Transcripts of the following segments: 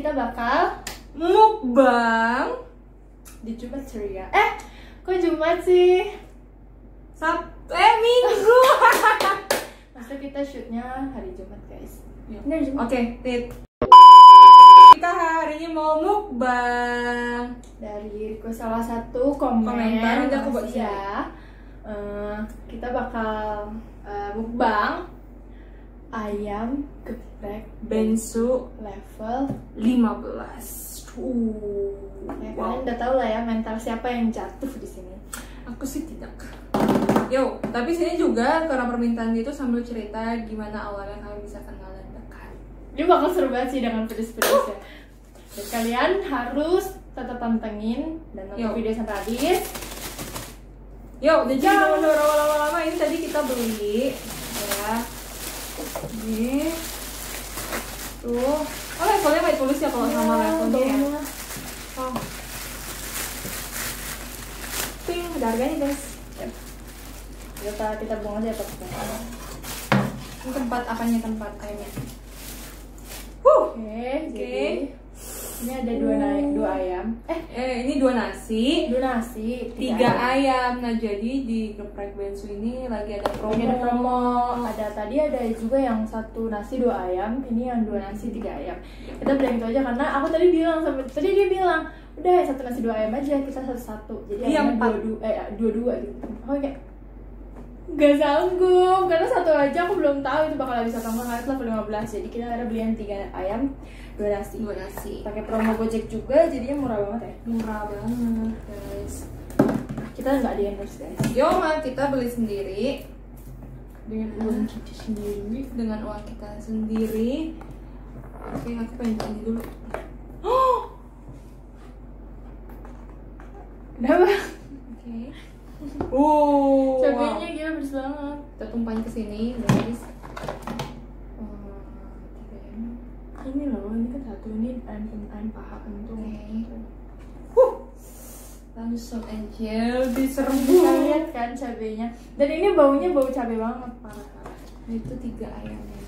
kita bakal mukbang di Jumat ceria. Kok Jumat sih? Minggu. Masa kita shootnya hari Jumat guys. Ini Jumat. Oke, Tit. Kita hari ini mau mukbang Dari salah satu komentar udah aku buat ya. Kita bakal mukbang ayam geprek bensu level 15. Ya, kalian udah tau lah ya mental siapa yang jatuh di sini. Aku sih tidak. Yo, tapi sini juga karena permintaan gitu sambil cerita gimana awalnya kalian bisa kenal dan dekat. Ini bakal seru banget sih dengan pedes-pedes ya. Dan kalian harus tetap pantengin dan nonton video sampai habis. Yo, jadi jangan lama-lama ini tadi kita beli ya. Ini tuh, levelnya nggak tulis ya kalau sama levelnya ya. Oh, ping, ada harganya guys. Kita buang aja pakai. Ini tempat apanya tempat ayamnya? Oke. Jadi ini ada dua ayam. Ini 2 nasi. 2 nasi, 3 ayam. Nah, jadi di geprek bensu ini lagi ada promo. Lagi ada promo. Tadi ada juga yang 1 nasi 2 ayam. Ini yang 2 nasi 3 ayam. Kita beli itu aja karena aku tadi dia bilang udah 1 nasi 2 ayam aja, kita 1-1. Jadi ayamnya 2-2 gitu. Aku kayak gak sanggup karena 1 aja aku belum tahu itu bakal habis atau enggak, karena level 15. Jadi kita ada beli yang 3 ayam 2 nasi. Pakai promo Gojek juga, jadinya murah banget ya. Murah banget guys. Kita nggak di endorse guys. Yo, kita beli sendiri Dengan uang kita sendiri. dengan uang kita sendiri. Oke, aku pengen ini dulu. Kenapa? Oke. Cabenya gila pedes banget. Kita tumpahin ke sini, guys. Ini loh, ini kan 1, ini ayam paha kentung. Langsung aja diserbu. Bisa lihat kan cabenya. Dan ini baunya bau cabai banget, parah. Itu 3 ayamnya.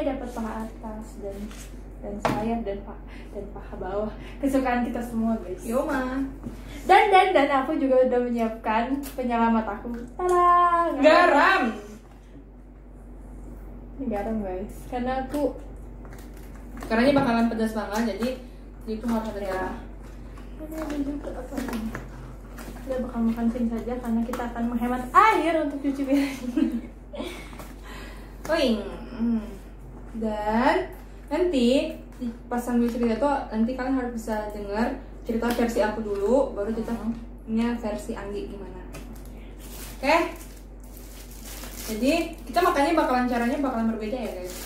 Dapat paha atas dan sayap dan paha bawah. Kesukaan kita semua, guys. Yo, Ma. Dan aku juga udah menyiapkan penyelamat aku. Tada! Garam. Ini garam guys, karena ini bakalan pedas banget, jadi itu harus ada garam. Ini ada juga apa ini? Kita bakal makan pin saja karena kita akan menghemat air untuk cuci piring. Dan nanti pas sambil cerita tuh nanti kalian harus bisa dengar cerita versi aku dulu, baru ceritanya versi Anggi gimana. Oke? Jadi kita makannya caranya bakalan berbeda ya guys.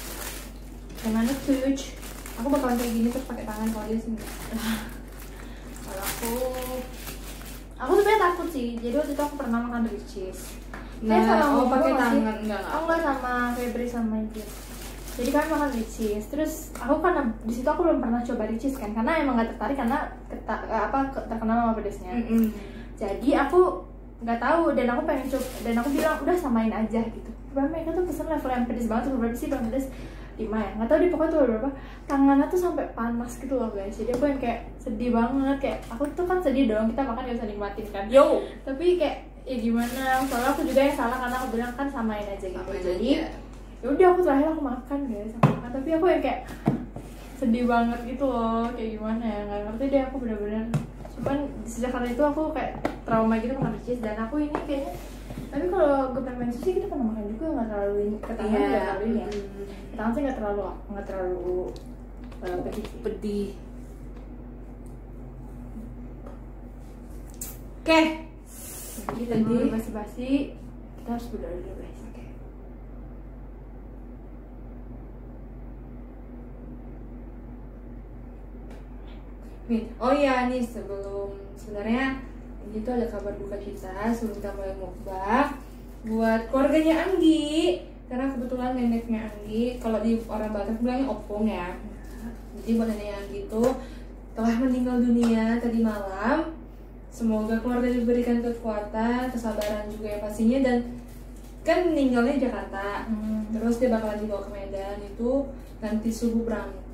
Gimana tuh? Aku bakalan kayak gini terus pakai tangan, kalau dia sih enggak. Kalau aku sebenarnya takut sih. Jadi waktu itu aku pernah makan Ricis. Pakai tangan enggak? Aku nggak sama Febri sama Ijit. Jadi kan makan Ricis. Terus aku kan di situ aku belum pernah coba Ricis kan, karena emang nggak tertarik karena terkenal sama pedesnya. Jadi aku nggak tahu dan aku pengen coba dan aku bilang udah samain aja gitu. Mereka tuh pesen level yang pedes banget tuh, berapa sih bang pedes 5 ya, nggak tahu di pokoknya tuh berapa, tangannya tuh sampai panas gitu loh guys. Jadi aku yang kayak sedih banget, kayak aku tuh kan sedih dong, kita makan gak usah nikmatin kan. Tapi kayak ya gimana, soalnya aku juga yang salah karena aku bilang kan samain aja gitu. Jadi ya udah aku terakhir aku makan guys, tapi aku yang kayak sedih banget gitu loh, kayak gimana ya, nggak ngerti deh aku bener-bener. Cuman sejak hari itu aku kayak trauma gitu makan cheese, dan aku ini kayaknya, tapi kalau geprek bensu sih kita pernah makan juga, nggak terlalu ketangan, nggak terlalu ini ya. Ketangan sih nggak terlalu pedih. Oke. Jadi basi-basi kita harus berdoa dulu guys. Oh iya nih, sebenarnya itu ada kabar duka kita sebelum kita mulai mukbang buat keluarganya Anggi, karena kebetulan neneknya Anggi, kalau di orang Batak bilangnya opung ya. Jadi buat neneknya Anggi itu telah meninggal dunia tadi malam. Semoga keluarga diberikan kekuatan, kesabaran juga ya pastinya, dan kan meninggalnya di Jakarta. Terus dia bakalan dibawa ke Medan itu nanti subuh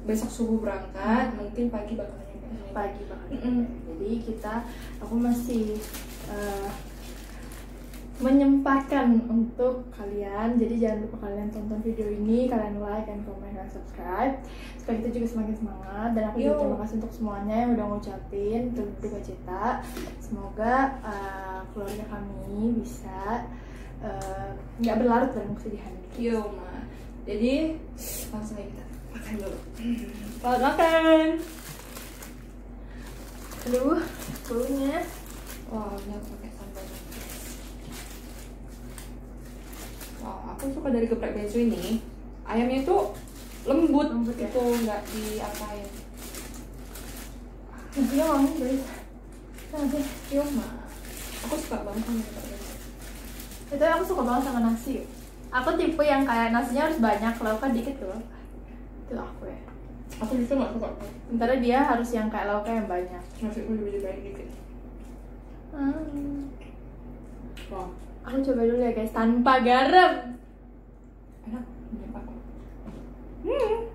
besok subuh berangkat, mungkin pagi bakal nyampe. Pagi banget. Jadi aku masih menyempatkan untuk kalian. Jadi jangan lupa kalian tonton video ini, kalian like, and comment, dan subscribe supaya kita juga semakin semangat. Dan aku juga terima kasih untuk semuanya yang udah ngucapin untuk duka cita. Semoga keluarga kami bisa nggak berlarut dalam kesedihan. Yo ma. Jadi langsung aja kita makan dulu. Selamat makan. Aduh, baunya. Wow, ini aku pakai sambal. Wow, aku suka dari geprek bejo ini. Ayamnya itu lembut Ya? itu nggak diapain. Nantinya wangi guys. Nanti. Yo ma. Aku suka banget sama geprek bejo. Itu aku suka banget sama nasi. Aku tipe yang kayak nasinya harus banyak, lauknya dikit tuh. Itu aku ya. Aku justru nggak suka. Sementara dia harus yang kayak lauknya yang banyak. Nasi pun lebih baik dikit. Wow, Aku coba dulu ya guys, tanpa garam. enak. Ini apa?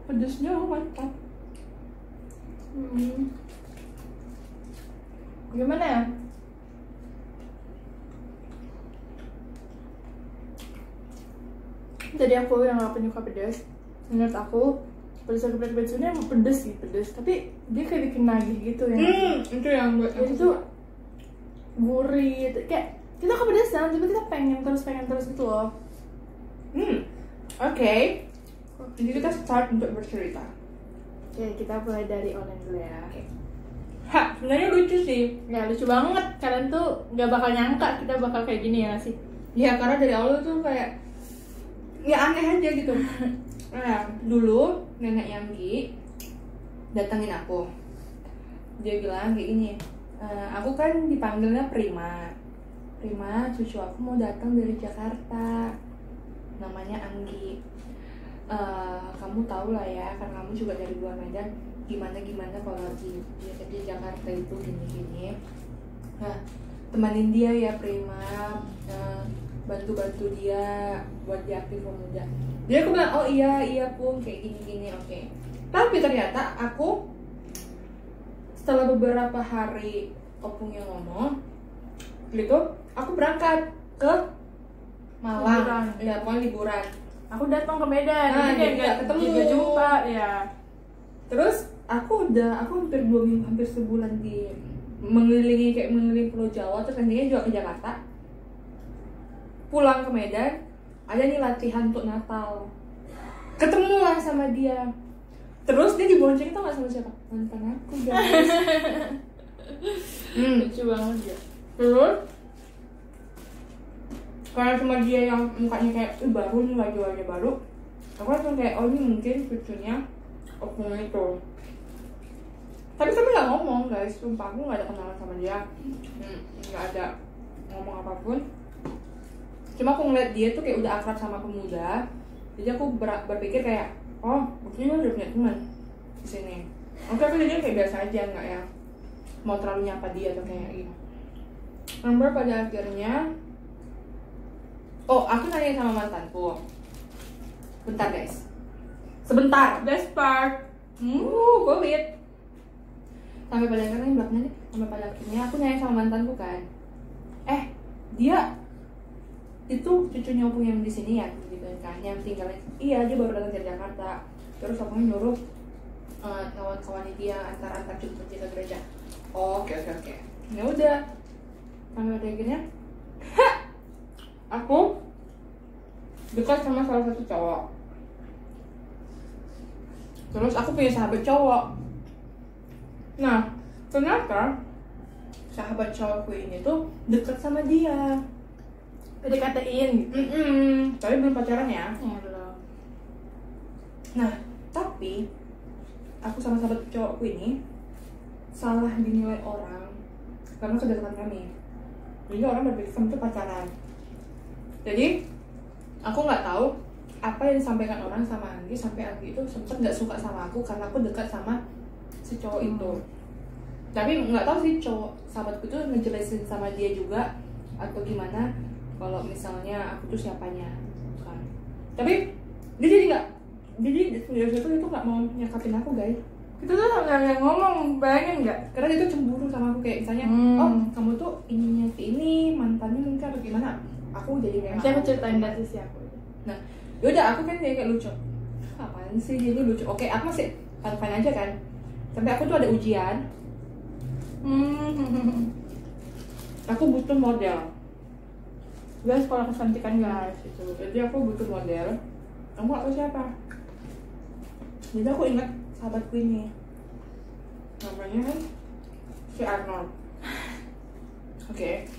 Pedesnya mantap. Gimana ya? Jadi aku yang gak penyuka pedas. Menurut aku pedas geprek bejo ini emang pedas sih, pedas. Tapi dia kayak bikin nagih gitu ya. Itu yang buat Jadi tuh gurih, kayak kita kepedesan, tapi kita pengen terus gitu loh. Oke. Jadi kita start untuk bercerita. Oke, kita mulai dari online dulu ya. Ha, sebenarnya lucu sih. Ya lucu banget, kalian tuh gak bakal nyangka kita bakal kayak gini ya sih. Ya karena dari awal tuh kayak ya aneh aja gitu. Nah, dulu nenek Yanggi datengin aku. Dia bilang kayak gini, aku kan dipanggilnya Prima. Prima, cucu aku mau datang dari Jakarta. Namanya Anggi. Kamu tahu lah ya, karena kamu juga dari luar Medan. Gimana kalau di Jakarta itu gini-gini. Nah, temanin dia ya Prima. Bantu dia buat dia aktif pemuda. Dia aku bilang, oh iya pun kayak gini oke. Tapi ternyata aku setelah beberapa hari opungnya ngomong gitu, aku berangkat ke Malang. Ya pokoknya liburan. Aku datang ke Medan, Nah, jadi nggak ketemu. juga jumpa ya. Terus aku hampir 2 minggu, hampir sebulan di mengelilingi Pulau Jawa, terus nantinya juga ke Jakarta. Pulang ke Medan, ada nih latihan untuk Natal. Ketemulah sama dia. Terus dia dibonceng, tau gak sama siapa? Mantan aku guys. Lucu banget ya. Terus karena cuma dia yang mukanya kayak baru nih, wajah baru, aku langsung kayak oh ini mungkin cucunya opung itu. Tapi nggak ngomong guys, sumpah aku nggak ada kenalan sama dia, nggak ada ngomong apapun. Cuma aku ngeliat dia tuh kayak udah akrab sama pemuda, jadi aku berpikir kayak oh mungkin dia udah punya teman di sini. Oke, aku jadi kayak biasa aja, nggak ya mau terlalu nyapa dia atau kayak gitu. Sampai pada akhirnya aku nanya sama mantanku. Bentar guys, sebentar. Best part. COVID. Sampai pada akhirnya yang belakangnya nih, sampai pada akhirnya aku nanya sama mantanku kan, dia itu cucunya opung yang di sini ya, gitu kan, yang tinggalnya. Iya, dia baru datang dari Jakarta. Terus opungnya nyuruh kawan-kawannya dia antar cucu ke gereja. Oke. Ya udah. Sampai pada akhirnya aku dekat sama salah satu cowok. Terus aku punya sahabat cowok. Nah, ternyata sahabat cowokku ini tuh dekat sama dia. PDKT-in gitu. Tapi belum pacaran ya. Ya belum. Nah, tapi aku sama sahabat cowokku ini salah dinilai orang karena kedekatan kami. Jadi orang berpikir kami itu pacaran. Jadi aku nggak tahu apa yang disampaikan orang sama Anggi sampai Anggi itu sempet nggak suka sama aku karena aku dekat sama si cowok itu. Tapi nggak tahu sih cowok sahabatku itu ngejelasin sama dia juga atau gimana kalau misalnya aku tuh siapanya kan. Tapi dia jadi nggak Jadi dari situ itu nggak mau nyakapin aku guys. Itu tuh nggak ngomong, bayangin nggak? Karena dia tuh cemburu sama aku, kayak misalnya oh kamu tuh ininya si ini, mantannya mungkin atau gimana. Aku jadi kayak Nanti aku ceritain dari sisi aku. Nah yaudah aku kan kayak lucu, apaan sih dia tuh lucu. Oke aku masih fine aja kan, sampai aku tuh ada ujian. Aku butuh model. Gue sekolah kecantikan guys itu. Jadi aku butuh model. Kamu gak tahu siapa? Jadi aku ingat sahabatku ini, namanya si Arnold. Oke.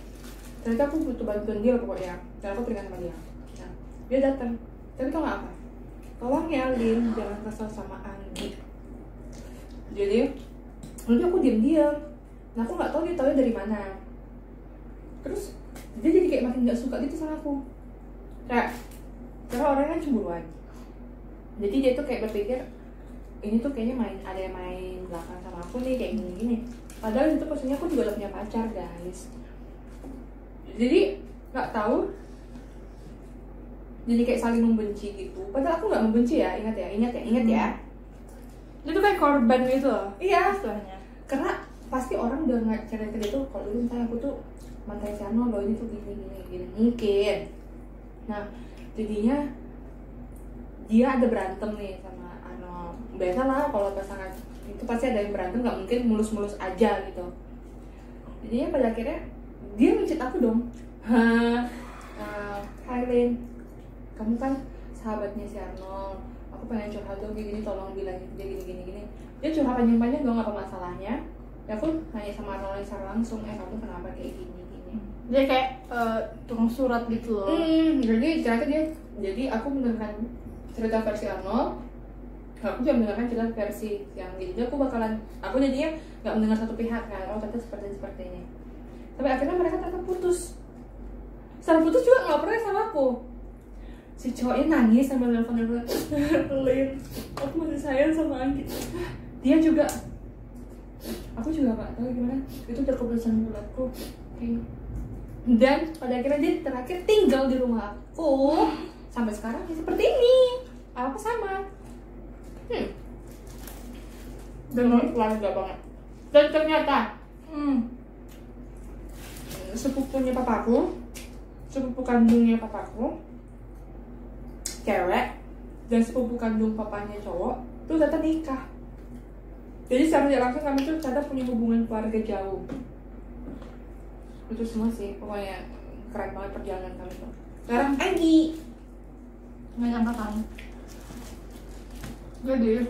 Ternyata aku butuh bantuan dia pokoknya, dan aku teringat sama dia. Nah, dia datang. Tapi tau gak apa? Tolong ya Lin, jangan kesel sama Anggi. Jadi aku diam-diam. Nah aku nggak tahu dia tahu dari mana. Terus dia jadi kayak makin nggak suka gitu sama aku. Kayak karena orangnya kan cemburuan. Jadi dia tuh kayak berpikir ini tuh kayaknya ada yang main belakang sama aku nih kayak gini-gini. Padahal itu posisinya aku juga udah punya pacar guys. Jadi nggak tahu. Jadi kayak saling membenci gitu. Padahal aku nggak membenci ya, ingat ya. Itu kayak korban gitu loh. Iya. Istilahnya. Karena pasti orang udah nggak cerita ke dia tuh kalau dulu misalnya aku tuh mantan si Arnold loh, ini tuh gini mungkin. Nah jadinya dia ada berantem nih sama Arnold. Biasalah kalau pasangan itu pasti ada yang berantem, nggak mungkin mulus-mulus aja gitu. Jadinya pada akhirnya dia mencet aku dong. Hai Lin, kamu kan sahabatnya si Arnold, aku pengen curhat dong gini, tolong bilangin dia gini. Dia curhat panjang-panjang dong apa masalahnya. Ya aku nanya sama Arnold secara langsung, kamu kenapa kayak gini. Dia kayak tukang surat gitu loh. Jadi ternyata jadi aku mendengarkan cerita versi Arnold, aku juga mendengarkan cerita versi yang gitu. Jadi aku jadinya nggak mendengar satu pihak kan, ternyata seperti ini. Tapi akhirnya mereka tetap putus. Setelah putus juga nggak pernah sama aku. Si cowoknya nangis sambil nelfon Lin, aku masih sayang sama Anggi. Dia juga, aku juga nggak tahu gimana. Itu udah keputusan bulatku. Dan pada akhirnya dia terakhir tinggal di rumah aku sampai sekarang ya seperti ini. Apa sama? Dan keluarga banget. Dan ternyata sepupunya papaku, sepupu kandungnya papaku cewek, dan sepupu kandung papanya cowok tuh ternyata nikah. Jadi secara tidak langsung kami tuh ternyata punya hubungan keluarga jauh. Itu semua sih, pokoknya keren banget perjalanan kami tuh. Sekarang Anggi Nggak nyangka kan. Jadi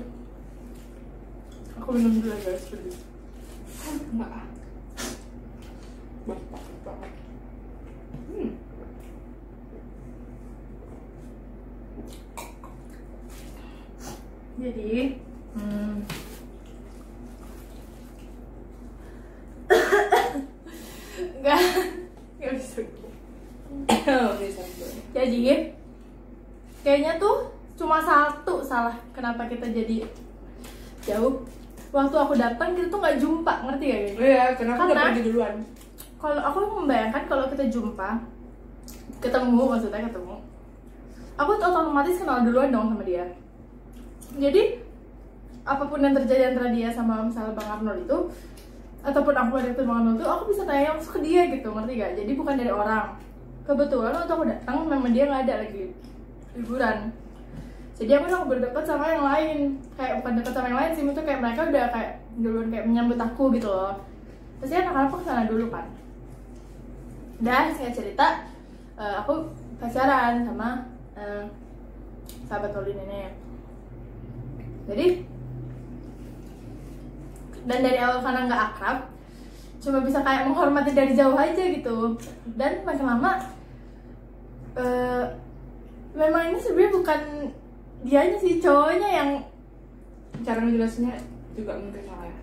aku minum dulu ya guys, please. enggak banget. Jadi nggak bisa. Jadi kayaknya tuh cuma satu salah kenapa kita jadi jauh. Waktu aku datang kita tuh nggak jumpa, ngerti gak gitu? Iya, karena aku udah pergi duluan. Kalau aku membayangkan kalau kita jumpa, ketemu, aku tuh otomatis kenal duluan dong sama dia. Jadi apapun yang terjadi antara dia sama misalnya Bang Arnold itu, ataupun aku ada ketemu Bang Arnold itu, aku bisa tanya langsung ke dia gitu, ngerti gak? Jadi bukan dari orang. Kebetulan waktu aku datang memang dia nggak ada lagi liburan. Jadi aku udah berdekat sama yang lain, kayak bukan dekat sama yang lain sih, itu kayak mereka udah kayak duluan kayak menyambut aku gitu loh. Pasti anak-anak kesana dulu kan. Dan saya cerita, aku pacaran sama sahabat Olin ini. Jadi dan dari awal karena nggak akrab, cuma bisa kayak menghormati dari jauh aja gitu. Dan makin lama, memang ini sebenarnya bukan dianya sih, cowoknya yang Cara ngejelasinnya juga mungkin salah ya.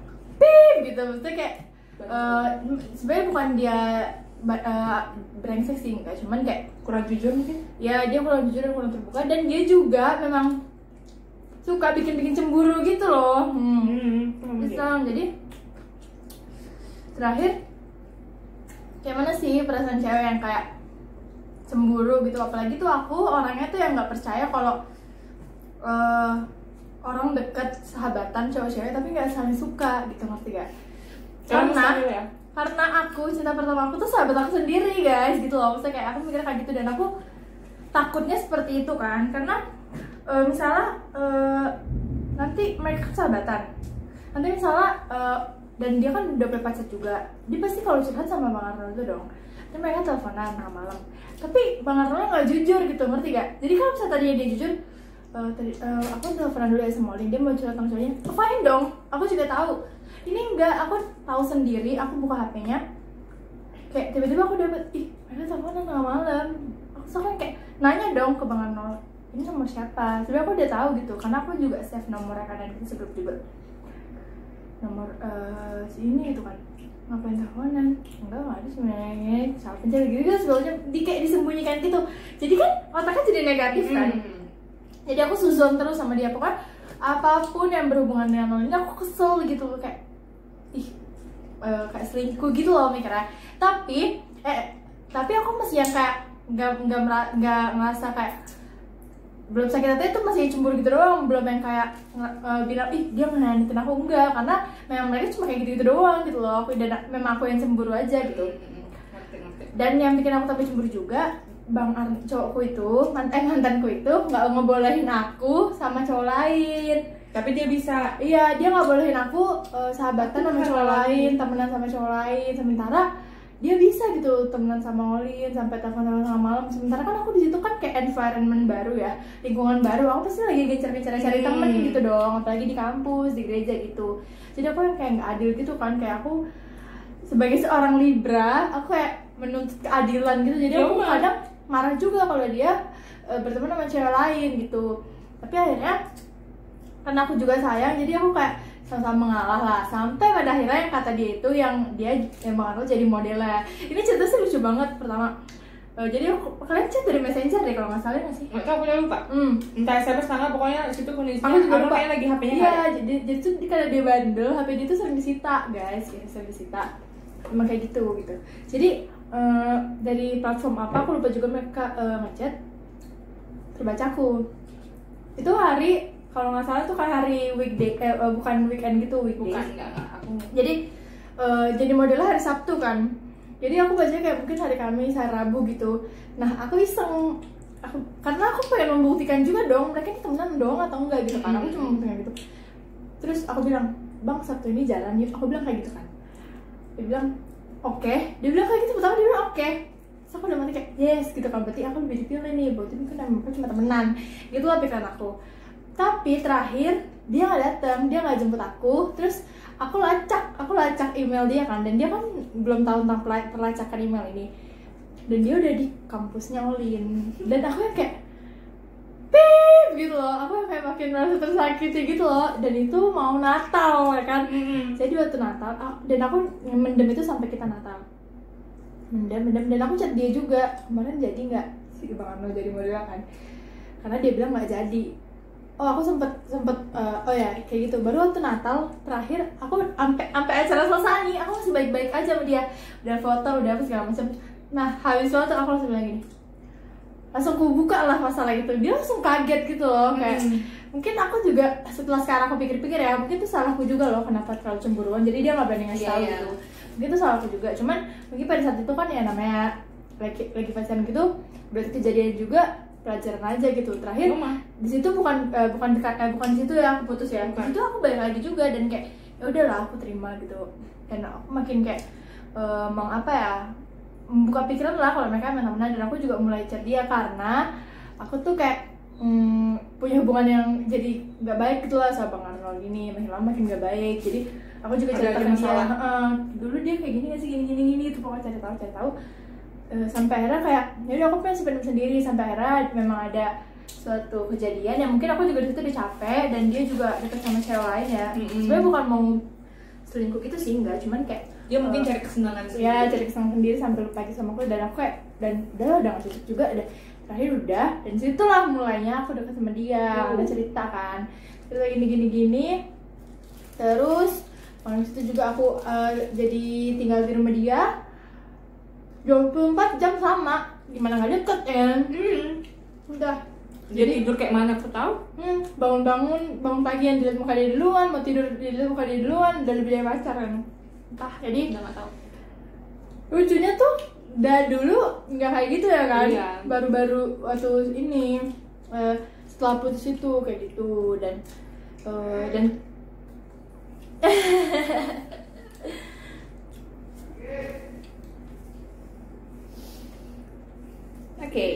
gitu, maksudnya kayak sebenarnya bukan dia brengsek sih, enggak, cuman kayak Kurang jujur mungkin. ya dia kurang jujur dan kurang terbuka, dan dia juga memang suka bikin cemburu gitu loh. Islam. Jadi terakhir kayak mana sih perasaan cewek yang kayak cemburu gitu, apalagi tuh aku orangnya tuh yang nggak percaya kalau orang deket, sahabatan, cowok-cewek tapi nggak saling suka gitu, ngerti gak? Karena aku cinta pertama aku tuh sahabat aku sendiri guys gitu loh, maksudnya kayak aku mikir kayak gitu dan aku takutnya seperti itu kan, karena misalnya nanti mereka sahabatan, nanti misalnya dan dia kan udah punya pacar juga, dia pasti kalau curhat sama Bang Arnold itu dong, nanti mereka teleponan tengah malam, tapi Bang Arnoldnya nggak jujur gitu, ngerti gak? Jadi kalau misalnya tadi dia jujur, aku teleponan dulu ya sama Olin, dia mau curhat sama cowoknya, fine dong, aku juga tahu. Ini enggak, aku tahu sendiri, aku buka HP-nya, kayak tiba-tiba aku dapet, mereka teleponan tengah malam, aku soalnya kayak nanya dong ke Bang Arnold, ini nomor siapa? Sebenernya aku udah tahu gitu, karena aku juga save nomornya kan, dan kita sebelum juga nomor si ini itu kan, ngapain teleponan? Enggak ada sebenarnya, salah pencari gitu sebelumnya kayak disembunyikan gitu, jadi kan otaknya jadi negatif kan. Jadi aku suzon terus sama dia, pokoknya apapun yang berhubungan dengan Nol ini aku kesel gitu, kayak kayak selingkuh gitu loh mikirnya. Tapi aku masih yang kayak nggak ngerasa kayak belum sakit hati, itu masih cemburu gitu doang, belum yang kayak bilang dia ngenanetin aku, enggak, karena memang mereka cuma kayak gitu doang gitu loh. Memang aku yang cemburu aja gitu. Dan yang bikin aku tambah cemburu juga, cowokku itu, mantanku itu nggak ngebolehin aku sama cowok lain. Tapi dia bisa. Iya, dia nggak bolehin aku sahabatan sama cowok lain, temenan sama cowok lain. Sementara dia bisa gitu temenan sama Olin sampai telepon tengah malam. Sementara kan aku di situ kan kayak environment baru ya, lingkungan baru. Aku pasti lagi gencar-gencar cari temen gitu dong, apalagi di kampus, di gereja gitu. Jadi aku yang kayak nggak adil gitu kan, kayak aku sebagai seorang Libra, aku kayak menuntut keadilan gitu. Jadi aku kadang marah juga kalau dia berteman sama cewek lain gitu. Tapi akhirnya karena aku juga sayang, jadi aku kayak sama-sama mengalah lah, sampai pada akhirnya yang kata dia itu yang Bang Arnold jadi modelnya. Ini cerita sih lucu banget. Pertama jadi kalian chat dari Messenger deh kalau nggak salah, nggak sih? Nggak tahu, aku lupa. Entah SMS tanggal, pokoknya situ kondisinya aku juga lupa. Kayak lagi HP-nya iya, jadi tuh karena dia bandel, HP dia tuh sering disita guys, sering disita. Emang kayak gitu. Jadi dari platform apa aku lupa juga, mereka ngechat terbacaku. Itu hari, kalau nggak salah tuh kayak hari weekday, bukan weekend gitu, weekday. Bukan, enggak, aku. Jadi modelnya hari Sabtu kan. Jadi aku baca kayak mungkin hari Kamis, hari Rabu gitu. Nah, aku iseng. Karena aku pengen membuktikan juga dong, mereka ini temenan dong atau enggak gitu kan. Aku cuma membuktikan gitu. Terus aku bilang, "Bang, Sabtu ini jalan yuk." Aku bilang kayak gitu kan. Dia bilang, "Oke." Dia bilang kayak gitu, pertama dia bilang oke. Terus aku udah mati kayak, yes gitu kan, berarti aku lebih dipilih nih. Berarti mungkin mereka cuma temenan. Gitu lah pikiran aku. Tapi terakhir dia nggak datang, dia nggak jemput aku. Terus aku lacak email dia kan, dan dia kan belum tahu tentang pelacakan email ini, dan dia udah di kampusnya Olin. Dan aku yang kayak pip gitu loh, aku yang kayak makin merasa tersakiti gitu loh. Dan itu mau Natal ya kan. Jadi waktu Natal, dan aku mendem itu sampai kita Natal, mendem. Dan aku chat dia juga, kemarin jadi nggak si Bang Arnold jadi model kan, karena dia bilang nggak jadi. Aku sempet oh ya kayak gitu. Baru waktu Natal terakhir, aku sampai acara selesai nih, aku masih baik-baik aja sama dia, udah foto, udah apa segala macam. Nah, habis foto aku langsung bilang gini, langsung aku buka lah masalah itu. Dia langsung kaget gitu loh, kayak mungkin aku juga setelah sekarang aku pikir-pikir ya, mungkin itu salahku juga loh, kenapa terlalu cemburuan. Jadi dia nggak berani ngasih tahu gitu. Mungkin itu salahku juga. Cuman mungkin pada saat itu kan ya namanya lagi pacaran gitu, berarti kejadian juga pelajaran aja gitu. Terakhir di situ bukan di situ ya aku putus ya. Di situ aku balik lagi juga, dan kayak ya udahlah aku terima gitu. Dan aku makin kayak membuka pikiran lah kalau mereka temenan. Dan aku juga mulai chat dia karena aku tuh kayak punya hubungan yang jadi nggak baik gitu lah sama Bang Arnold gini, makin lama makin nggak baik. Jadi aku juga cerita ke dia, dulu dia kayak gini nggak sih, gini itu, pokoknya cari tahu. Sampai akhirnya kayak jadi aku pengen simpen sendiri, sampai akhirnya memang ada suatu kejadian yang mungkin aku juga disitu udah capek, dan dia juga deket sama cewek lain ya. Sebenarnya bukan mau selingkuh gitu sih, enggak, cuman kayak dia mungkin cari kesenangan sendiri. Ya, cari kesenangan sendiri sampai lupa lagi sama aku. Dan aku kayak, dan udah nggak cocok juga, terakhir udah. Dan situlah mulainya aku deket sama dia, udah cerita kan, cerita gini. Terus malam itu juga aku jadi tinggal di rumah dia 24 jam sama, gimana nggak deket ya. Udah Dia tidur kayak mana aku tahu. Bangun pagi yang dilihat muka dia duluan, mau tidur dilihat muka dia duluan, udah lebih dari pacar kan. Entah, jadi Udah nggak tahu. lucunya tuh dari dulu nggak kayak gitu ya kan. Iya. Baru-baru waktu ini setelah putus itu kayak gitu dan Oke.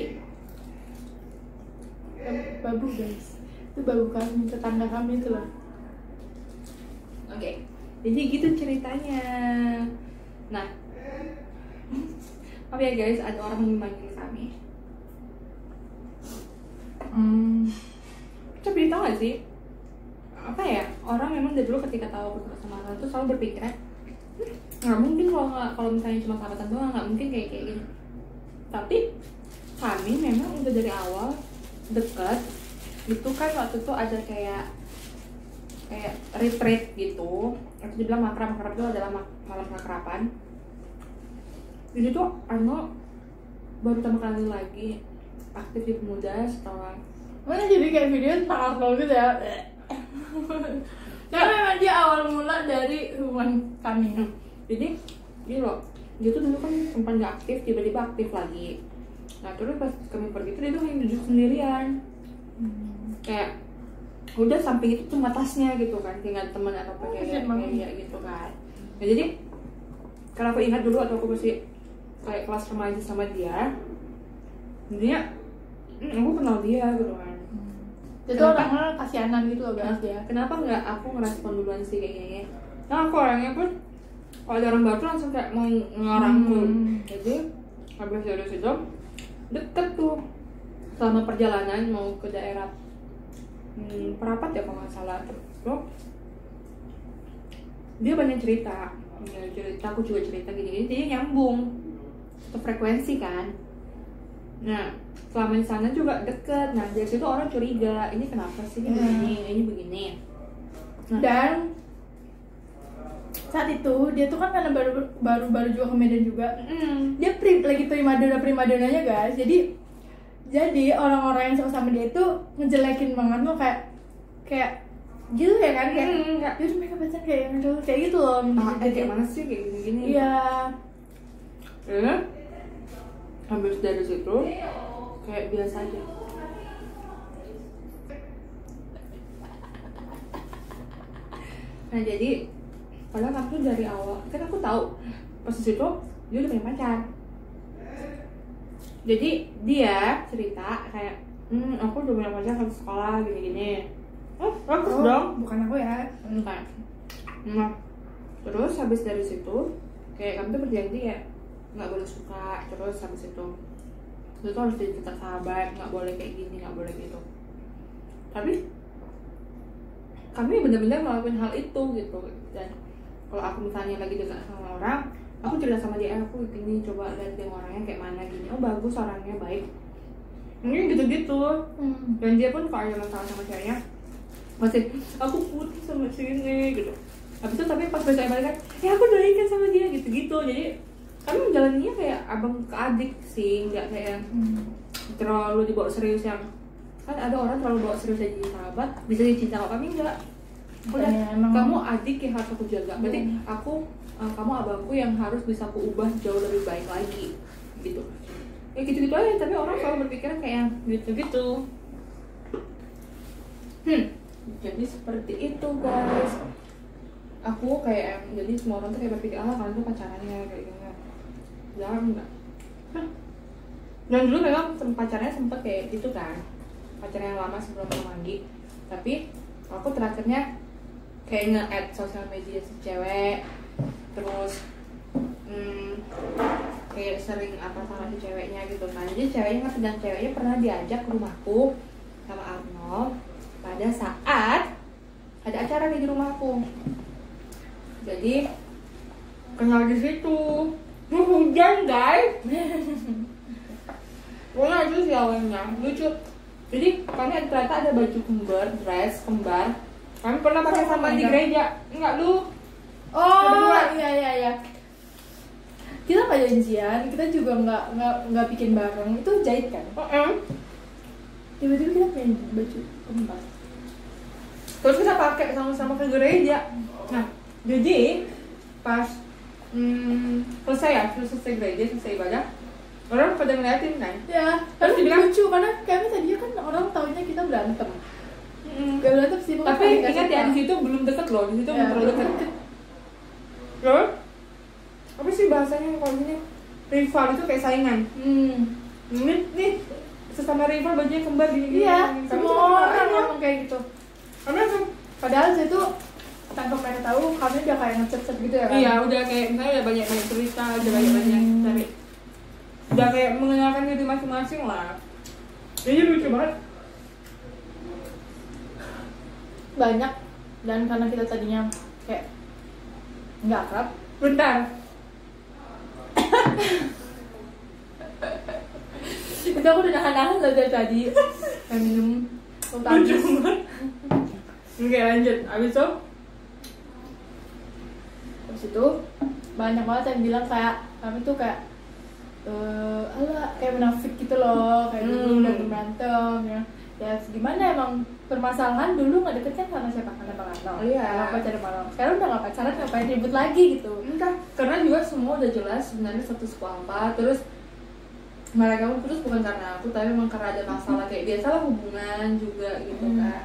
babu guys, itu babu kami, tetangga kami itu loh. Oke. Jadi gitu ceritanya. Nah, maaf ya guys, ada orang yang memanggil kami. Tapi tau gak sih, apa ya, orang memang dari dulu ketika tahu sama orang tuh selalu berpikir nggak mungkin kalau misalnya cuma sahabatan doang, nggak mungkin kayak gini. Tapi kami memang udah dari awal deket. Itu kan waktu itu ada kayak retreat gitu. Itu dibilang makrab itu adalah malam akraban. Di situ Arno baru pertama kali lagi aktif di Pemuda setelah Mana jadi kayak video tentang Arnold gitu ya. Karena memang dia awal mula dari hubungan kami. Jadi dia tuh dulu kan sempat nggak aktif, tiba-tiba aktif lagi. Nah terus pas kami pergi tuh dia tuh hanya duduk sendirian. Kayak udah samping itu cuma tasnya gitu kan, tinggal teman atau kayak gitu kan. Nah jadi kalau aku ingat dulu atau aku masih kayak kelas remaja sama dia aku kenal dia gitu kan. Itu orangnya kasihanan gitu loh guys dia. Kenapa nggak aku ngerespon duluan sih kayak gini? Nah aku orangnya pun kalau ada orang baru tuh langsung kayak mau ngerangkul. Jadi habis dari situ deket tuh selama perjalanan mau ke daerah Perapat ya kalau nggak salah. Terus dia banyak cerita, aku juga cerita gini-gini, jadi nyambung satu frekuensi kan. Nah selama di sana juga deket. Nah dari situ orang curiga, ini kenapa sih ini begini. Nah, dan saat itu dia tuh kan karena baru juga ke Medan juga. Dia lagi primadonanya guys. Jadi orang-orang yang suka sama dia itu ngejelekin banget loh, kayak gitu ya kan, kayak jadi mereka pacaran kayak yang dulu kayak gitu loh. Kayak mana sih kayak gini-gini. Iya. Habis dari situ kayak biasa aja. Nah jadi padahal aku dari awal kan aku tahu pas itu dia udah punya pacar. Jadi dia cerita kayak aku udah punya pacar satu sekolah gini-gini. Bagus dong. Bukan aku ya. Bukan. Nah terus habis dari situ kayak kami tuh berjanji ya nggak boleh suka. Terus habis itu harus jadi tetap sahabat, nggak boleh kayak gini, nggak boleh gitu. Tapi kami benar-benar melakukan hal itu gitu. Dan kalau aku misalnya lagi dekat sama orang, aku cerita sama dia, aku ini coba lihat dia orangnya kayak mana gini. Oh bagus, orangnya baik, mungkin gitu-gitu. Dan dia pun kalau ada masalah sama ceweknya masih aku putus sama sini gitu. Habis itu tapi pas besok balik kan, ya aku doain sama dia gitu-gitu. Jadi kami menjalaninya kayak abang ke adik sih, nggak kayak terlalu dibawa serius. Yang kan ada orang terlalu bawa serius jadi sahabat bisa jadi cinta. Kalau kami enggak, udah kamu adik yang harus aku jaga, berarti kamu abangku yang harus bisa aku ubah jauh lebih baik lagi gitu. Ya gitu-gitu aja. Tapi orang selalu berpikiran kayak gitu-gitu. Jadi seperti itu guys. Aku kayak jadi semua orang tuh kayak berpikir kalian tuh pacarannya kayak gini. Jangan enggak. Dan dulu memang pacarnya sempet kayak gitu kan, pacarnya yang lama sebelum Manggi. Tapi aku terakhirnya kayak nge-add sosial media si cewek. Terus kayak sering sama si ceweknya gitu kan. Jadi ceweknya ngerti, dan ceweknya pernah diajak ke rumahku sama Arnold pada saat ada acara nih di rumahku. Jadi kenal di situ. Hujan guys. Pokoknya itu sih awalnya lucu. Jadi kami ternyata ada baju kembar, dress kembar. Kami pernah pakai sama di gereja. Enggak lu? Oh iya. Kita nggak janjian, kita juga nggak bikin bareng. Itu jahit kan? tiba-tiba kita punya baju kembar. Terus kita pakai sama-sama ke gereja. Nah, jadi pas selesai gereja, selesai ibadah, orang pada ngeliatin kan. Ya, Terus terus dibilang, lucu karena kami tadinya kan orang taunya kita berantem. Gak berantem sih, pokoknya tapi saling nggak ingat ya, suka. di situ belum deket loh, di situ Ya, belum terlalu deket. Terus apa sih bahasanya kalau gini? Rival itu kayak saingan. Nih sesama rival bajunya kembar gini. Iya, Kami semua cuma orang ketawa. ngomong kayak gitu. Karena tuh Padahal situ tanpa mereka tahu kami udah kayak ngecet-cet gitu ya kan. iya udah kayak misalnya udah banyak cerita, udah banyak tapi udah kayak mengenalkan diri masing-masing lah. Jadi lucu banget. Banyak, dan karena kita tadinya kayak nggak akrab. Bentar. Itu aku udah nahan-nahan loh dari tadi. Kayak minum Lucu banget. Oke lanjut. Habis itu banyak banget yang bilang kayak kami tuh kayak alah kayak munafik gitu loh, kayak dulu udah berantem ya. Ya gimana, emang permasalahan dulu nggak deket kan karena siapa? Karena Bang Arno. Iya. Karena pacaran Bang Arno. Sekarang udah nggak pacaran, ngapain ribut lagi gitu? Entah, karena juga semua udah jelas sebenarnya satu sekolah apa. Terus mereka pun putus bukan karena aku, tapi memang karena ada masalah kayak biasalah hubungan juga gitu kan.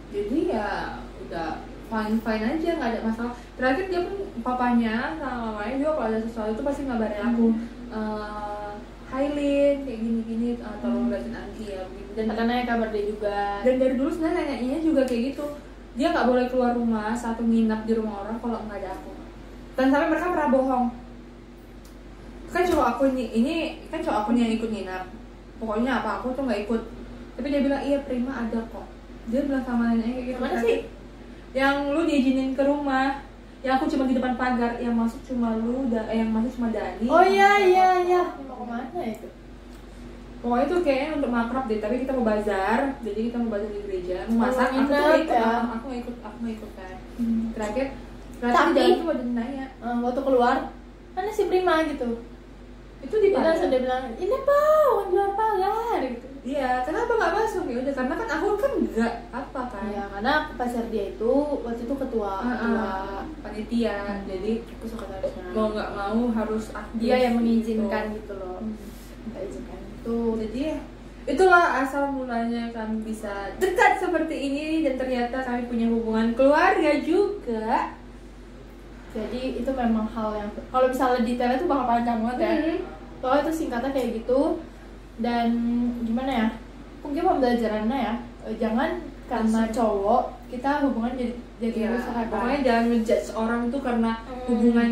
Jadi ya udah fine aja, nggak ada masalah. Terakhir dia pun papanya sama mamanya juga kalau ada sesuatu itu pasti ngabarin aku. Hai Lin, kayak gini-gini, tolong liatin Anggi ya begitu. Dan Karena kabar dia juga. dan dari dulu sebenarnya neneknya juga kayak gitu, dia nggak boleh keluar rumah saat nginap di rumah orang kalau nggak ada aku. Dan sampai mereka pernah bohong, kan cowok aku ini kan cowok aku nih yang ikut nginap, pokoknya apa aku tuh nggak ikut, tapi dia bilang iya Prima ada kok. Dia bilang sama neneknya kayak gitu. Mana sih? Yang lu diizinin ke rumah, yang aku cuma di depan pagar, yang masuk cuma lu, yang masuk cuma Dani. Oh iya. Mau kemana itu? Pokoknya itu kayaknya untuk makrab deh, tapi kita mau bazar, jadi kita mau bazar di gereja, mau masak, Oh, aku tuh nginep, ikut, ya. aku nggak ikut kan. Terakhir di Tapi- jalan tuh ada nanya, Waktu keluar mana si Prima gitu. itu di Dia mana? langsung dia bilang, ini Pak, di luar pagar gitu. Iya, kenapa nggak masuk? Ya udah, karena kan aku kan nggak apa kan, Iya, karena pacar dia itu waktu itu ketua panitia, jadi aku sekretarisnya. mau nggak mau harus aktif. Dia yang mengizinkan gitu loh. Hmm. Minta izinkan itu. Tuh, jadi ya, itulah asal mulanya kami bisa dekat seperti ini dan ternyata kami punya hubungan keluarga juga. Jadi itu memang hal yang kalau misalnya detailnya tuh bakal panjang banget ya. Soalnya itu singkatnya kayak gitu. Dan gimana ya? Mungkin pembelajarannya ya, jangan karena cowok kita hubungan jadi Ya, rusak kan. pokoknya jangan ngejudge orang tuh karena hubungan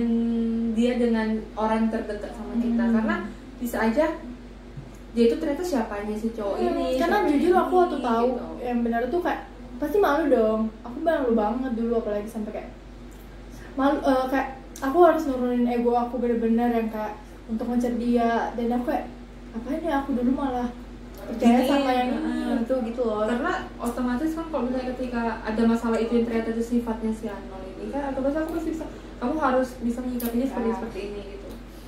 dia dengan orang terdekat sama kita, karena bisa aja dia itu ternyata siapanya si cowok ini. Karena siapanya jujur aku ini, waktu tahu gitu. yang benar tuh kayak pasti malu dong. Aku malu banget dulu, apalagi sampai kayak malu, kayak aku harus nurunin ego aku bener-bener yang kayak untuk ngejar dia, dan aku kayak apa ini aku dulu malah percaya Gini, sama yang ini gitu loh. Karena otomatis kan kalau misalnya ketika ada masalah itu yang ternyata itu sifatnya si Arnold ini kan, otomatis aku pasti bisa, kamu harus bisa menyikapinya seperti ini gitu.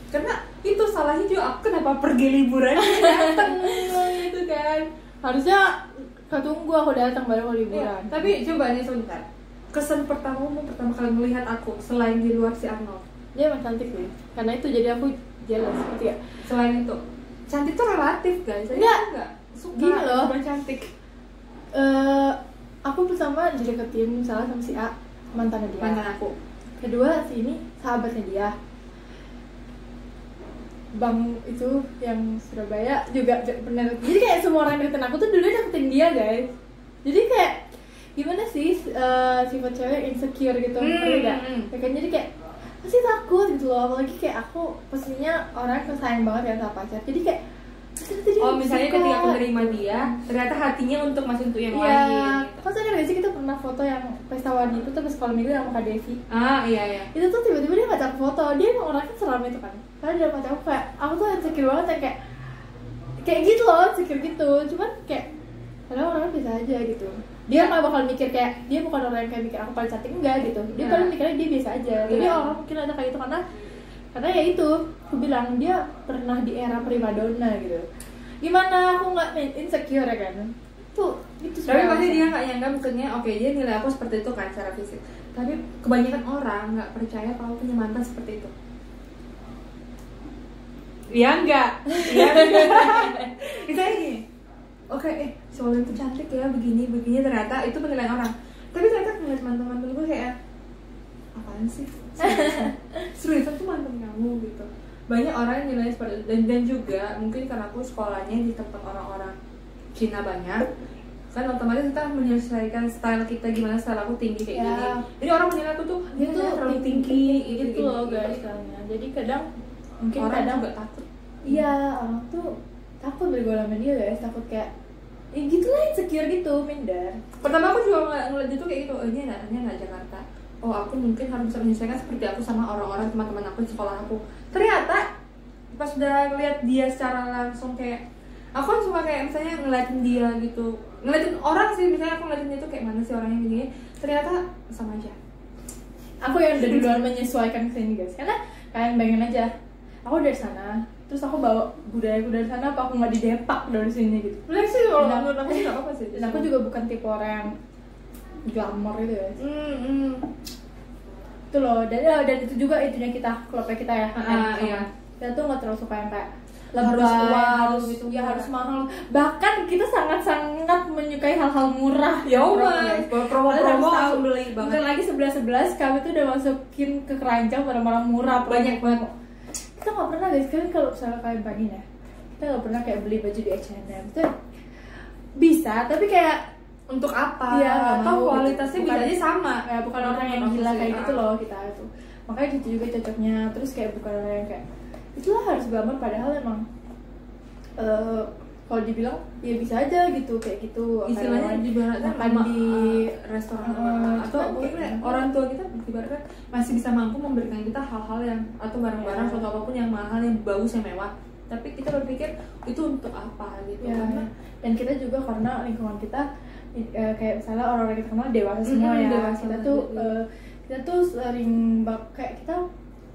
Karena itu salahnya juga aku kenapa pergi liburan datang gitu kan. Harusnya ketunggu aku datang baru mau Iya, liburan. tapi coba nih sebentar, kesan pertamamu pertama kali melihat aku selain di luar si Arnold, Dia emang cantik sih. Karena itu jadi aku jealous gitu ya. selain itu cantik tuh relatif guys. Saya Nggak. nggak suka Gini loh. cuma cantik. Aku pertama dideketin misalnya sama si A, mantannya dia. Mantan aku. Kedua si ini sahabatnya dia. Bang itu yang Surabaya juga pernah. Jadi kayak semua orang deketin aku tuh dulu deketin dia guys. Jadi kayak gimana sih sifat cewek insecure gitu, ngerti nggak? Ya kan, jadi kayak pasti takut gitu loh, apalagi kayak aku pastinya orang yang sayang banget ya sama pacar. Jadi kayak pasti dia Oh misalnya suka. ketika aku menerima dia, ternyata hatinya untuk masuk untuk yang Iya, lain. kan sadar gak sih kita pernah foto yang pesta warni itu terus sekolah minggu sama Kak Devi. Ah iya. Itu tuh tiba-tiba dia ngajak foto, dia emang orangnya seram itu kan. Karena dia ngajak aku kayak, aku tuh insecure banget yang kayak gitu loh, insecure gitu. Cuman kayak, padahal orangnya bisa aja gitu. Dia nggak bakal mikir kayak, dia bukan orang yang kayak mikir aku paling cantik, enggak gitu. Dia Nah. paling mikirnya dia biasa aja. Jadi Iya. orang mungkin ada kayak gitu karena ya itu, aku bilang dia pernah di era primadona gitu. gimana aku nggak insecure ya kan tuh itu tapi pasti dia nggak nyangka mungkinnya oke dia nilai aku seperti itu kan secara fisik, tapi kebanyakan orang nggak percaya kalau punya mantan seperti itu. Iya enggak? Iya misalnya gini, oke si Walan itu cantik ya begini ternyata itu penilaian orang, tapi ternyata ngeliat mantan-mantan gue kayak apaan sih? Seriusan tuh mantan kamu gitu. Banyak orang yang nilai seperti itu dan juga mungkin karena aku sekolahnya di tempat orang-orang Cina banyak, kan otomatis kita menyesuaikan style kita gimana, style aku tinggi kayak gini. Jadi orang menilai aku tuh dia tuh terlalu tinggi gitu loh guys soalnya. Jadi kadang mungkin orang kadang juga takut. Iya, orang tuh takut bergaul sama dia guys, takut kayak gitu lah insecure gitu, minder. Pertama aku juga ngeliat dia tuh kayak gitu, oh ini anak Jakarta. Oh aku mungkin harus bisa menyesuaikan seperti aku sama orang-orang teman-teman aku di sekolah aku. Ternyata pas udah ngeliat dia secara langsung kayak aku kan suka kayak misalnya ngeliatin dia gitu, ngeliatin orang sih, misalnya aku ngeliatin dia tuh kayak mana sih orangnya gini, ternyata sama aja. Aku yang udah duluan menyesuaikan ke sini guys, karena kalian bayangin aja, aku dari sana, terus aku bawa budaya dari sana, apa aku nggak didepak dari sini gitu? Bener sih kalau menurut aku sih nggak apa-apa sih. Dan aku juga bukan tipe orang yang glamor gitu guys. Itu loh, dan itu juga itunya kita, klubnya kita ya. Iya. Kita tuh nggak terlalu suka yang kayak harus gitu, ya harus mahal. Bahkan kita sangat-sangat menyukai hal-hal murah. Ya promo langsung beli banget. Bukan lagi 11 kami tuh udah masukin ke keranjang barang-barang murah banyak banget. Kita nggak pernah guys, kalian kalau misalnya kalian pengen ya, kita nggak pernah kayak beli baju di H&M. Itu bisa, tapi kayak untuk apa? Ya, atau kualitasnya bisa aja sama. Ya, bukan orang yang gila kayak gitu loh kita itu. Makanya itu juga cocoknya. Terus kayak bukan orang yang kayak itulah harus glamor, padahal emang kalau dibilang ya bisa aja gitu kayak gitu. Istilahnya ibaratnya makan di restoran atau mungkin orang tua kita ibaratnya masih bisa mampu memberikan kita hal-hal yang atau barang-barang atau apapun yang mahal, yang bagus, yang mewah, tapi kita berpikir itu untuk apa gitu. Karena dan kita juga karena lingkungan kita kayak misalnya orang-orang kita kenal dewasa semua ya, dewasa kita tuh sering kayak kita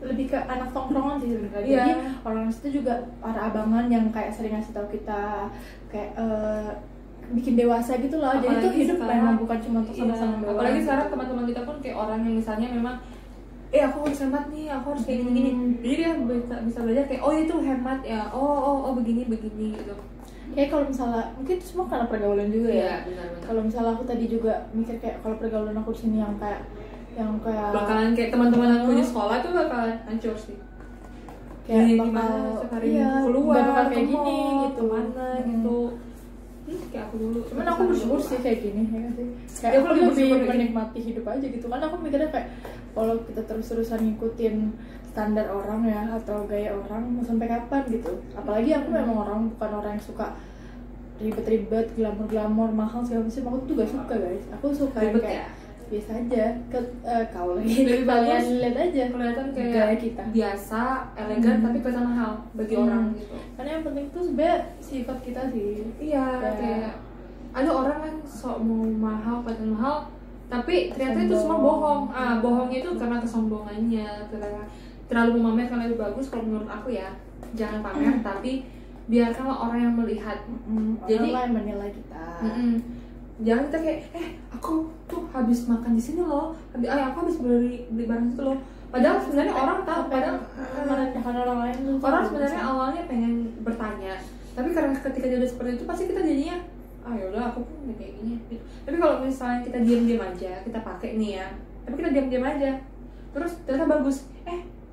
lebih ke anak tongkrongan sih sebenarnya. Jadi orang situ juga para abangan yang kayak sering ngasih tahu kita kayak bikin dewasa gitu lah. Jadi tuh hidup memang bukan cuma untuk sama-sama doang. Apalagi sekarang teman-teman kita pun kayak orang yang misalnya memang aku harus hemat nih, aku harus kayak gini-gini. Jadi dia bisa belajar kayak itu hemat ya, oh begini gitu. Kayak kalau misalnya mungkin itu semua karena pergaulan juga ya. Benar. Kalau misalnya aku tadi juga mikir kayak kalau pergaulan aku di sini yang kayak bakalan kayak teman-teman aku di sekolah tuh bakalan hancur sih. Kayak bakal sekali keluar bakal kayak gini gitu mana gitu. Kayak aku dulu. Cuman aku bersyukur sih kayak gini ya sih. Kayak aku lebih menikmati hidup aja gitu. Kan aku mikirnya kayak kalau kita terus-terusan ngikutin standar orang ya atau gaya orang mau sampai kapan gitu. Apalagi aku memang bukan orang yang suka ribet-ribet, glamor-glamor, mahal segala macam. Aku tuh gak suka guys. Aku suka ribet kayak biasa aja kau lagi lebih bagus lihat aja kelihatan kayak gaya kita biasa, elegan tapi kelihatan mahal bagi orang gitu. Karena yang penting tuh sebenarnya sifat kita sih. Iya, kayak ada orang kan sok mau mahal, kelihatan mahal, tapi ternyata itu semua bohong. Bohongnya itu karena kesombongannya, karena terlalu memamerkan lebih bagus. Kalau menurut aku ya, jangan pamer, tapi biarkanlah orang yang melihat. Jadi orang yang menilai kita. Jangan kita kayak aku tuh habis makan di sini loh, aku habis beli barang itu loh. Padahal sebenarnya orang tahu, padahal merendahkan orang lain tuh. Orang sebenarnya awalnya pengen bertanya, tapi karena ketika dia udah seperti itu pasti kita jadinya yaudah aku pun udah kayak gini gitu. Tapi kalau misalnya kita diam-diam aja, kita pakai nih ya, tapi kita diam-diam aja, terus ternyata bagus,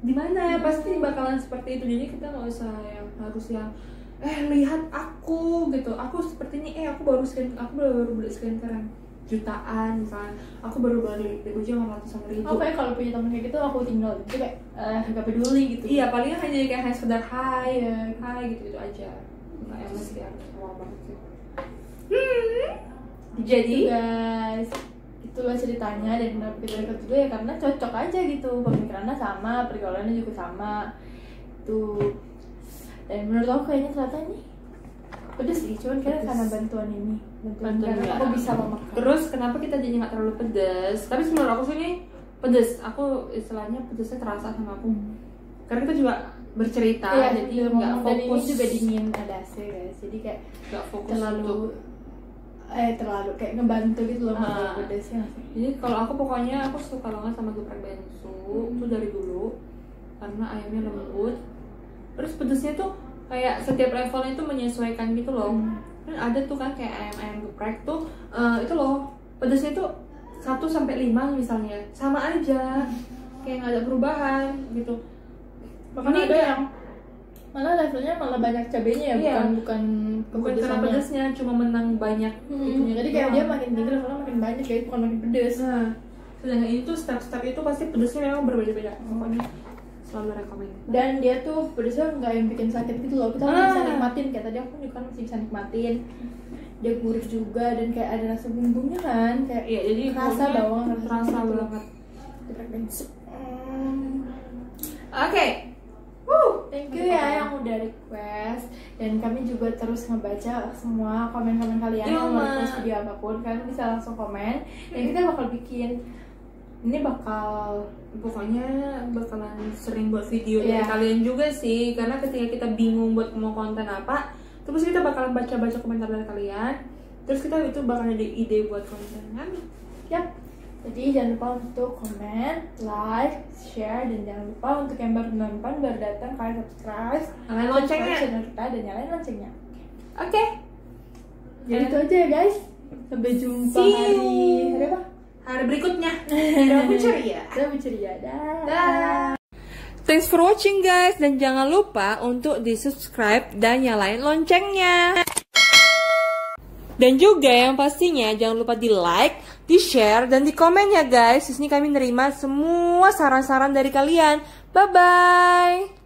di mana pasti bakalan seperti itu. Jadi kita nggak usah yang harus yang lihat aku gitu, aku seperti ini, aku baru beli sekian jutaan misalnya, aku baru beli baju yang ratusan ribu. Kayak kalau punya temen kayak gitu aku tinggal gitu kayak gak peduli gitu. Iya, paling hanya kayak sekedar hai gitu aja, nggak yang mesti harus wow banget sih. Jadi guys, itulah ceritanya, dan kenapa kita dekat juga ya karena cocok aja gitu, pemikirannya sama, pergaulannya juga sama tuh. Dan menurut aku kayaknya ternyata ini pedes sih, cuman karena bantuan karena aku bisa memakan. Terus kenapa kita jadi nggak terlalu pedes? Tapi menurut aku sih ini pedes. Aku istilahnya pedesnya terasa sama aku. karena kita juga bercerita, jadi nggak fokus. Dan ini fokus. juga dingin, ada AC guys, jadi kayak Nggak fokus terlalu untuk kayak ngebantu gitu loh masalah pedesnya. Jadi kalau aku pokoknya aku suka banget sama geprek bensu itu dari dulu karena ayamnya lembut. Terus pedesnya tuh kayak setiap levelnya itu menyesuaikan gitu loh. Kan ada tuh kan kayak ayam-ayam geprek tuh itu loh pedesnya tuh 1-5 misalnya sama aja, kayak nggak ada perubahan gitu. Bahkan ada yang malah levelnya malah banyak cabenya ya, bukan karena pedesnya, cuma menang banyak itunya. Jadi kayak dia makin tinggi levelnya makin banyak, jadi bukan makin pedes. Sedangkan itu step-step itu pasti pedesnya memang berbeda-beda. Pokoknya selalu rekomend. Dan dia tuh pedesnya nggak yang bikin sakit gitu loh, kita masih bisa nikmatin. Kayak tadi aku juga masih bisa nikmatin. Dia gurih juga dan kayak ada rasa bumbunya kan, kayak jadi rasa bawang, rasa banget. Geprek bensu. Oke. Thank you ya yang udah request, dan kami juga terus ngebaca semua komen-komen kalian yang mau request video apapun. Kalian bisa langsung komen dan kita bakal bikin. Ini Pokoknya bakalan sering buat video dari kalian juga sih, karena ketika kita bingung buat mau konten apa, terus kita bakalan baca-baca komentar dari kalian, terus kita itu bakal ada ide buat konten kami. Yap. Jadi jangan lupa untuk komen, like, share, dan jangan lupa untuk yang baru nonton, baru datang, kalian subscribe, nyalain loncengnya, channel kita dan nyalain loncengnya. Oke. Jadi itu aja ya guys. Sampai jumpa hari apa? Hari berikutnya. Udah ceria. Dah. Thanks for watching guys, dan jangan lupa untuk di subscribe dan nyalain loncengnya. Dan juga yang pastinya jangan lupa di like, di share, dan di komen ya guys. Di sini kami nerima semua saran-saran dari kalian. Bye bye.